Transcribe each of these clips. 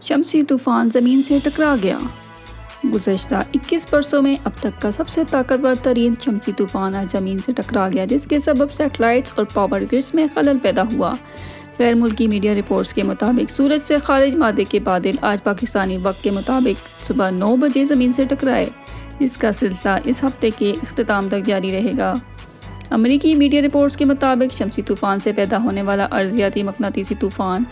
شمسی طوفان زمین سے ٹکرا گیا۔ گزشتہ 21 برسوں میں اب تک کا سب سے طاقتور ترین شمسی طوفان آج زمین سے ٹکرا گیا، جس کے سبب سیٹلائٹس اور پاور گرڈز میں خلل پیدا ہوا۔ غیر ملکی میڈیا رپورٹس کے مطابق سورج سے خارج مادے کے بادل آج پاکستانی وقت کے مطابق صبح 9 بجے زمین سے ٹکرائے، جس کا سلسلہ اس ہفتے کے اختتام تک جاری رہے گا۔ امریکی میڈیا رپورٹس کے مطابق شمسی طوفان سے پیدا ہونے والا ارضیاتی مقناطیسی طوفان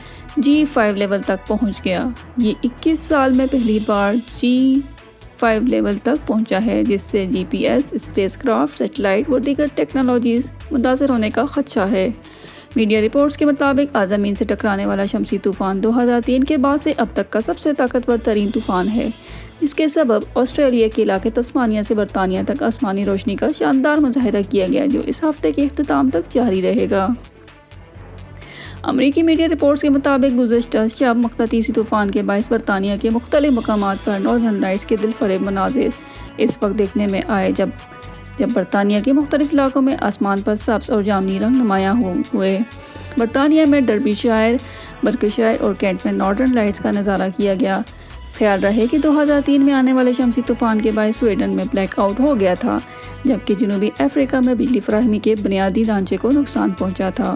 G5 لیول تک پہنچ گیا۔ یہ 21 سال میں پہلی بار G5 لیول تک پہنچا ہے، جس سے GPS، اسپیس کرافٹ، سیٹلائٹ و دیگر ٹیکنالوجیز متاثر ہونے کا خدشہ ہے۔ میڈیا رپورٹس کے مطابق آج زمین سے ٹکرانے والا شمسی طوفان 2003 کے بعد سے اب تک کا سب سے طاقتور ترین طوفان ہے، جس کے سبب آسٹریلیا کے علاقے تسمانیہ سے برطانیہ تک آسمانی روشنی کا شاندار مظاہرہ کیا گیا، جو اس ہفتے کے اختتام تک جاری رہے گا۔ امریکی میڈیا رپورٹس کے مطابق گزشتہ شب مقناطیسی طوفان کے باعث برطانیہ کے مختلف مقامات پر نارتھرن لائٹس کے دل فریب مناظر اس وقت دیکھنے میں آئے جب برطانیہ کے مختلف علاقوں میں آسمان پر سبز اور جامنی رنگ نمایاں ہوئے۔ برطانیہ میں ڈربی شائر، برکشائر اور کینٹ میں نارتھرن لائٹس کا نظارہ کیا گیا۔ خیال رہے کہ 2003 میں آنے والے شمسی طوفان کے باعث سویڈن میں بلیک آؤٹ ہو گیا تھا، جبکہ جنوبی افریقہ میں بجلی فراہمی کے بنیادی ڈھانچے کو نقصان پہنچا تھا۔